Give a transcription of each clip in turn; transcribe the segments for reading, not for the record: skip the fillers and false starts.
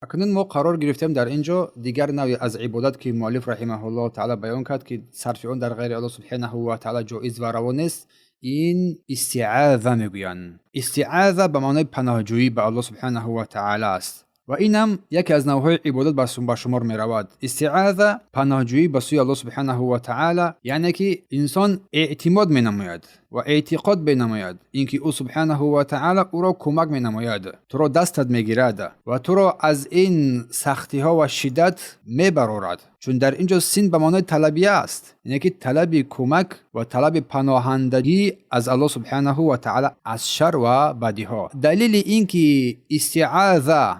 اکنون ما قرار گرفتیم در اینجا دیگر نوعی از عبادت که مؤلف رحمه الله تعالی بیان کرد که صرف اون در غیر الله سبحانه و تعالی جایز و روا نیست. این استعاذه میگویند. استعاذه به معنای پناهجویی به الله سبحانه و تعالی است و اینم یکی از نوع‌های عبادت به شمار می رود. استعاذه پناهجویی به سوی الله سبحانه و تعالی، یعنی که انسان اعتماد می نماید و اعتقاد بنماید اینکه او سبحانه و تعالی او را کمک می نماید، تو را دستت می گیرد و تو را از این سختی ها و شدت می برارد. چون در اینجا سین به معنای طلبیه است، یعنی که طلب کمک و طلب پناهندگی از الله سبحانه و تعالی از شر و بدی ها. دلیل اینکه استعاذه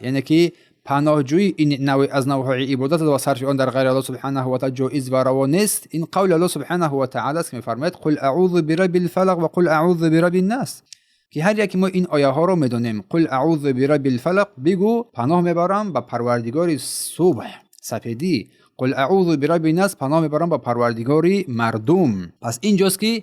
یعنی که پناهجویی این نوع از نوع‌های عبادت و صرف آن در غیر الله سبحانه و تعالی جایز و روا نیست، این قول الله سبحانه و تعالی است که می‌فرماید قل اعوذ برب الفلق و قل اعوذ برب الناس، که هر یک ما این آیه ها رو میدونیم. قل اعوذ برب الفلق، بگو پناه میبرم به پروردگار صبح سپیدی. قل اعوذ برب الناس، پناه میبرم به پروردگار مردم. پس اینجاست که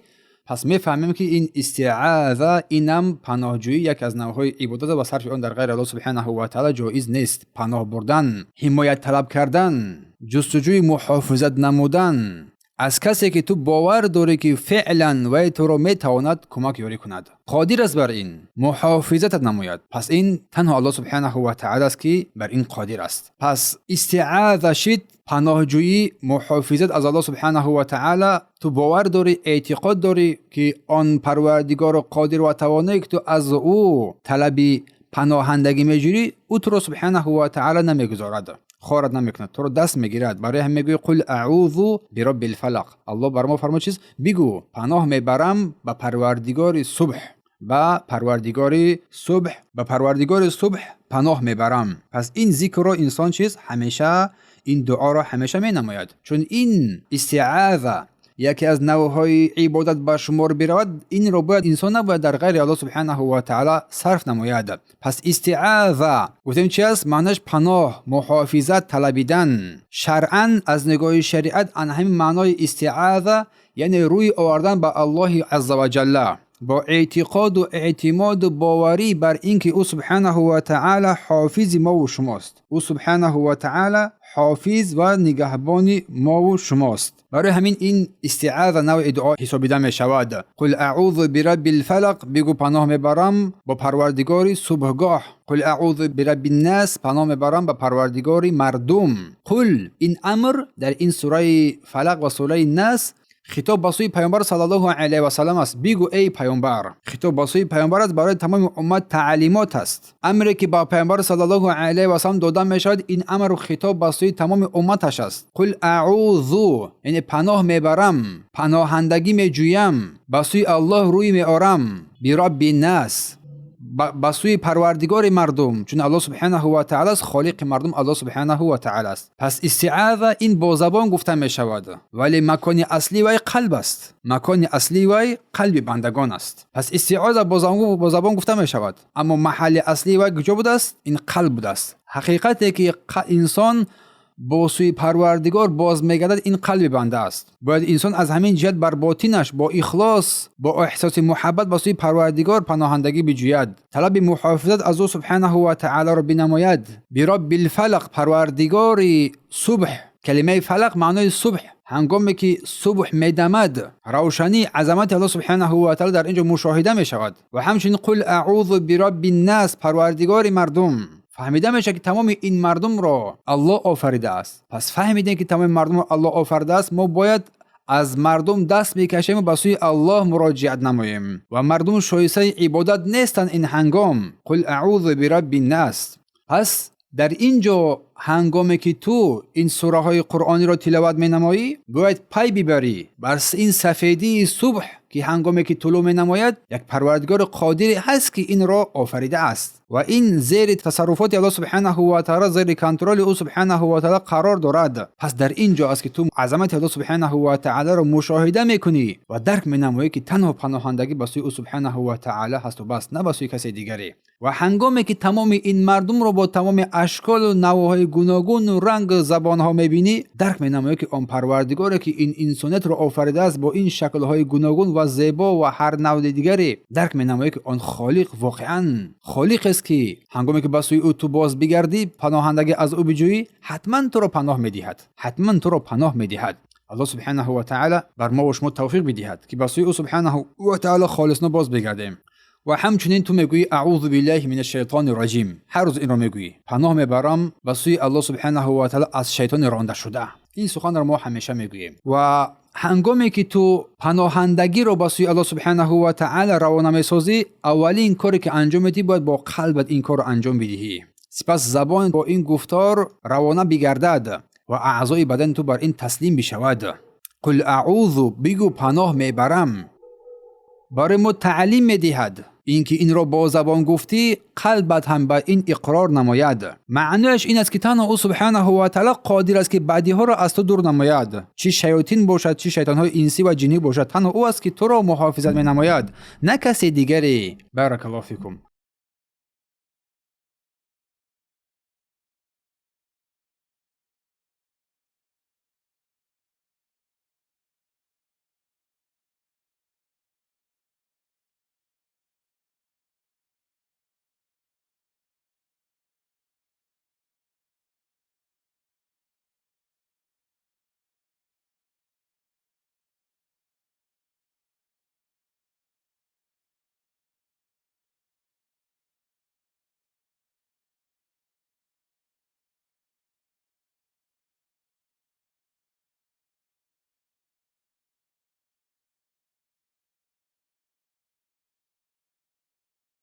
میفهمیم که این استعاذه اینم پناهجویی یک از نوع‌های عبادت و صرف آن در غیر الله سبحانه و تعالی جایز نیست. پناه بردن، حمایت طلب کردن، جستجوی محافظت نمودن از کسی که تو باور داری که فعلا و تو را میتواند کمک یاری کند، قادر است بر این محافظت نماید، پس این تنها الله سبحانه و تعالی است که بر این قادر است. پس استعاذه شد پناهجویی، محافظت از الله سبحانه و تعالی. تو باور داری، اعتقاد داری که آن پروردگار قادر و توانایی که تو از او طلب پناهندگی میجوری، او تو را سبحانه و تعالی نمیگذارد، خارت نمیکند، تو رو دست میگیرد. برای هم میگوی قل اعوذ برب الفلق. الله بر ما فرمود چیز؟ بگو پناه میبرم به پروردگار صبح، به پروردگار صبح پناه میبرم. پس این ذکر رو انسان چیز همیشه، این دعا را همیشه مینماید، چون این استعاذه یکی از نوع‌های عبادت به شمار برود. این رو باید انسان نباید در غیر الله سبحانه و تعالی صرف نماید. پس استعاذه گفتیم چی است؟ معنیش پناه، محافظت طلبیدن. شرعاً از نگاه شریعت ان همین معنای استعاذه یعنی روی آوردن به الله عز و جل با اعتقاد و اعتماد و باوری بر اینکه او سبحانه و تعالی حافظ ما و شماست. او سبحانه و تعالی حافظ و نگهبان ما و شماست. برای همین این استعاذه نوع دعا حسابیده می شود. قل اعوذ برب الفلق، بگو پناه میبرم با پروردگار صبحگاه. قل اعوذ برب الناس، پناه میبرم با پروردگار مردم. قل، این امر در این سوره فلق و سوره ناس خطاب به سوی پیامبر صلی الله علیه و سلم است. بگو ای پیامبر، خطاب به سوی پیامبر است، برای تمام امت تعلیمات است. امری که با پیامبر صلی الله علیه و سلم داده می شود، این امر و خطاب به سوی تمام امتش است. قل اعوذ یعنی پناه میبرم، پناهندگی میجویم، به سوی الله روی میآرم، برب الناس، به سوی پروردگار مردم، چون الله سبحانه و تعالی است، خالق مردم الله سبحانه و تعالی است. پس استعاذه این با زبان گفته می شود، ولی مکان اصلی وی قلب است. مکان اصلی وی قلب بندگان است. پس استعاذه با زبان گفته می شود، اما محل اصلی وی کجا بوده است؟ این قلب بوده است. حقیقتی که انسان با سوی پروردگار باز میگردد این قلب بنده است. باید انسان از همین جهت بر باطنش با اخلاص، با احساس محبت با سوی پروردگار پناهندگی بجوید، طلب محافظت از او سبحانه و تعالی را بنماید. برب الفلق، پروردگار صبح. کلمه فلق معنای صبح. هنگامی که صبح میدمد، روشنی عظمت الله سبحانه و تعالی در اینجا مشاهده می شود. و همچنین قل اعوذ برب الناس، پروردگار مردم. فهمیده میشه که تمام این مردم را الله آفریده است. پس فهمیدین که تمام مردم را الله آفریده است، ما باید از مردم دست بکشیم و به سوی الله مراجعت نماییم و مردم شایسته عبادت نیستن این هنگام. قل اعوذ برب الناس. پس در اینجا هنگامی که تو این سوره های قرآنی را تلاوت می نمایی، باید پی ببری بر این سفیدی صبح که هنگامی که طلوع می نماید یک پروردگار قادری هست که این را آفریده است و این زیر تصرفات الله سبحانه و تعالی، زیر کنترل او سبحانه و تعالی قرار دارد. پس در اینجا است که تو عظمت الله سبحانه و تعالی را مشاهده میکنی و درک می نمایی که تنها پناهندگی به سوی او سبحانه و تعالی هست و بس، نه به سوی کسی دیگری. و هنگامی که تمام این مردم را با تمام اشکال و نوعهای شکل‌های گوناگون و رنگ زبان‌ها می‌بینی، درک می‌نمایی که آن پروردگاری که این انسانیت را آفریده است با این شکل‌های گوناگون و زیبا و هر نوع دیگری، درک می‌نمایی که آن خالق واقعاً خالق است که هنگامی که به سوی او تو باز بگردی، پناهندگی از او بجویی، حتماً تو را پناه می‌دهد. حتماً تو را پناه می‌دهد. الله سبحانه و تعالی بر ما و شما توفیق بدهد که به سوی او سبحانه و تعالی خالصانه باز بگردیم. و همچنین تو میگویی اعوذ بالله من الشیطان الرجیم. هر روز این را میگویی، پناه میبرم به سوی الله سبحانه و تعالی از شیطان رانده شده. این سخن را ما همیشه میگوییم. و هنگامی که تو پناهندگی رو به سوی الله سبحانه و تعالی روانه میسازی، اولین کاری که انجام میدی باید با قلبت این کار رو انجام بدهی. سپس زبان با این گفتار روانه بگردد و اعضای بدن تو بر این تسلیم بشود. قل اعوذ، بگو پناه میبرم. برای ما تعلیم میدهد اینکه این را با زبان گفتی، قلبت هم به این اقرار نماید. معنیش این است که تنها او سبحانه و تعالی قادر است که بدیها را از تو دور نماید. چه شیاطین باشد، چه شیطان‌های انسی و جنی باشد، تنها او است که تو را محافظت می نماید، نه کسی دیگری. بارک الله فیکم.